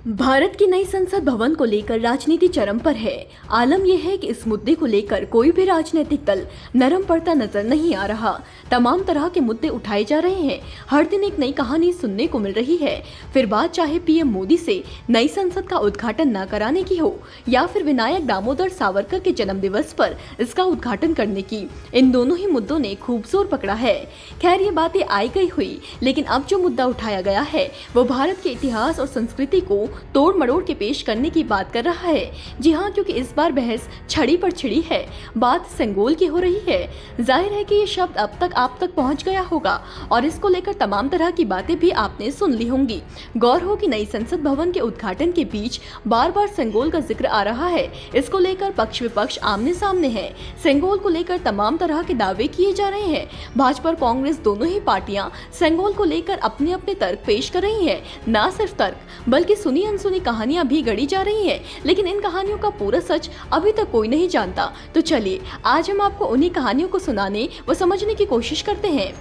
भारत की नई संसद भवन को लेकर राजनीति चरम पर है। आलम यह है कि इस मुद्दे को लेकर कोई भी राजनीतिक दल नरम पड़ता नजर नहीं आ रहा। तमाम तरह के मुद्दे उठाए जा रहे हैं। हर दिन एक नई कहानी सुनने को मिल रही है। फिर बात चाहे पीएम मोदी से नई संसद का उद्घाटन न कराने की हो या फिर विनायक दामोदर सावरकर के जन्म दिवस पर इसका उद्घाटन करने की, इन दोनों ही मुद्दों ने खूब जोर पकड़ा है। खैर ये बातें आई गई हुई, लेकिन अब जो मुद्दा उठाया गया है वो भारत के इतिहास और संस्कृति को तोड़ मरोड़ के पेश करने की बात कर रहा है। जी हाँ, क्योंकि इस बार बहस छड़ी पर छिड़ी है। बात सेंगोल की हो रही है। जाहिर है कि ये शब्द अब तक आप तक पहुंच गया होगा और इसको लेकर तमाम तरह की बातें भी आपने सुन ली होंगी। गौर हो कि नई संसद भवन के उद्घाटन के बीच बार बार सेंगोल का जिक्र आ रहा है। इसको लेकर पक्ष विपक्ष आमने सामने है। सेंगोल को लेकर तमाम तरह के दावे किए जा रहे हैं। भाजपा और कांग्रेस दोनों ही पार्टियां सेंगोल को लेकर अपने अपने तर्क पेश कर रही हैं। न सिर्फ तर्क, बल्कि सुनी अनसुनी कहानियां भी गढ़ी जा रही हैं। लेकिन इन कहानियों का पूरा सच अभी तक कोई नहीं जानता। तो चलिए आज हम आपको उन्हीं कहानियों को सुनाने व समझने की कोशिश करते हैं।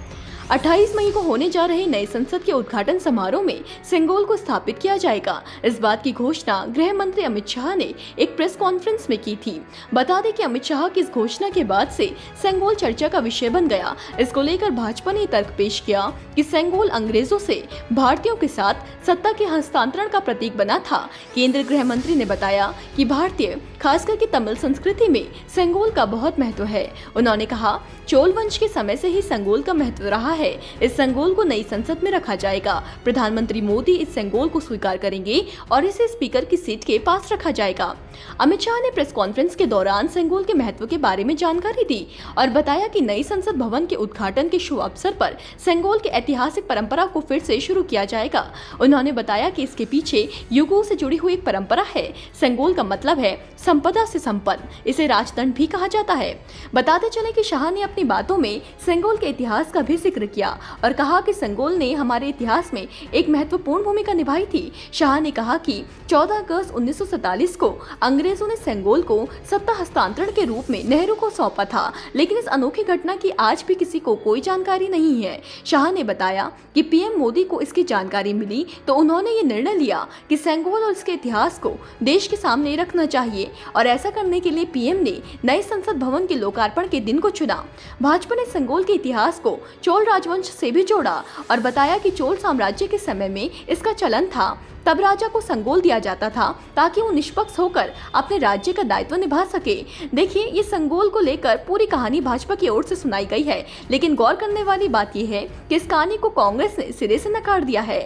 28 मई को होने जा रहे नए संसद के उद्घाटन समारोह में सेंगोल को स्थापित किया जाएगा। इस बात की घोषणा गृह मंत्री अमित शाह ने एक प्रेस कॉन्फ्रेंस में की थी। बता दें कि अमित शाह की इस घोषणा के बाद से सेंगोल चर्चा का विषय बन गया। इसको लेकर भाजपा ने तर्क पेश किया कि सेंगोल अंग्रेजों से भारतीयों के साथ सत्ता के हस्तांतरण का प्रतीक बना था। केंद्रीय गृह मंत्री ने बताया कि भारतीय, खासकर कि तमिल संस्कृति में सेंगोल का बहुत महत्व है। उन्होंने कहा, चोल वंश के समय से ही सेंगोल का महत्व रहा है। इस सेंगोल को नई संसद में रखा जाएगा। प्रधानमंत्री मोदी इस सेंगोल को स्वीकार करेंगे और इसे स्पीकर की सीट के पास रखा जाएगा। अमित शाह ने प्रेस कॉन्फ्रेंस के दौरान सेंगोल के महत्व के बारे में जानकारी दी और बताया कि नई संसद भवन के उद्घाटन के शुभ अवसर पर सेंगोल की ऐतिहासिक परंपरा को फिर से शुरू किया जाएगा। उन्होंने बताया कि इसके पीछे युगों से जुड़ी हुई एक परंपरा है। सेंगोल का मतलब है संपदा से संपन्न। इसे राजदंड भी कहा जाता है। बताते चले कि शाह ने अपनी बातों में सेंगोल के इतिहास का भी जिक्र किया और कहा कि सेंगोल ने हमारे इतिहास में एक महत्वपूर्ण भूमिका निभाई थी। शाह ने कहा कि 14 अगस्त 1947 को अंग्रेजों ने सेंगोल को सत्ता हस्तांतरण के रूप में नेहरू को सौंपा था, लेकिन इस अनोखी घटना की आज भी किसी को कोई जानकारी नहीं है। शाह ने बताया कि पीएम मोदी को इसकी जानकारी मिली तो उन्होंने ये निर्णय लिया कि सेंगोल और इसके इतिहास को देश के सामने रखना चाहिए और ऐसा करने के लिए पीएम ने नए संसद भवन के लोकार्पण के दिन को चुना। भाजपा ने सेंगोल के इतिहास को चोल राजवंश से भी जोड़ा और बताया कि चोल साम्राज्य के समय में इसका चलन था। तब राजा को संगोल दिया जाता था ताकि वो निष्पक्ष होकर अपने राज्य का दायित्व निभा सके। देखिए, ये संगोल को लेकर पूरी कहानी भाजपा की ओर से सुनाई गई है, लेकिन गौर करने वाली बात यह है कि इस कहानी को कांग्रेस ने सिरे से नकार दिया है।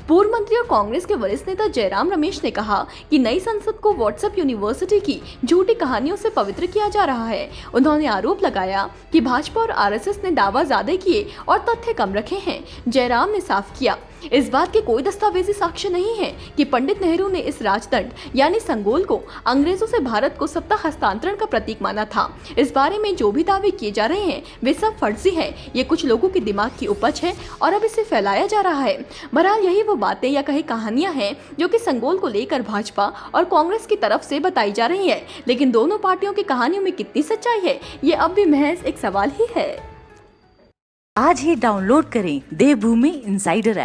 पूर्व मंत्री और कांग्रेस के वरिष्ठ नेता जयराम रमेश ने कहा कि नई संसद को व्हाट्सएप यूनिवर्सिटी की झूठी कहानियों से पवित्र किया जा रहा है। उन्होंने आरोप लगाया कि भाजपा और आरएसएस ने दावा ज्यादा किए और तथ्य कम रखे हैं। जयराम ने साफ किया, इस बात के कोई दस्तावेजी साक्ष्य नहीं है कि पंडित नेहरू ने इस राजदंड यानी संगोल को अंग्रेजों से भारत को सत्ता हस्तांतरण का प्रतीक माना था। इस बारे में जो भी दावे किए जा रहे हैं वे सब फर्जी हैं। ये कुछ लोगों के दिमाग की उपज है और अब इसे फैलाया जा रहा है। बहरहाल यही वो बातें या कहे कहानियां हैं जो कि संगोल को लेकर भाजपा और कांग्रेस की तरफ से बताई जा रही है, लेकिन दोनों पार्टियों की कहानियों में कितनी सच्चाई है ये अब भी महज एक सवाल ही है। आज ही डाउनलोड करें देवभूमि इंसाइडर ऐप।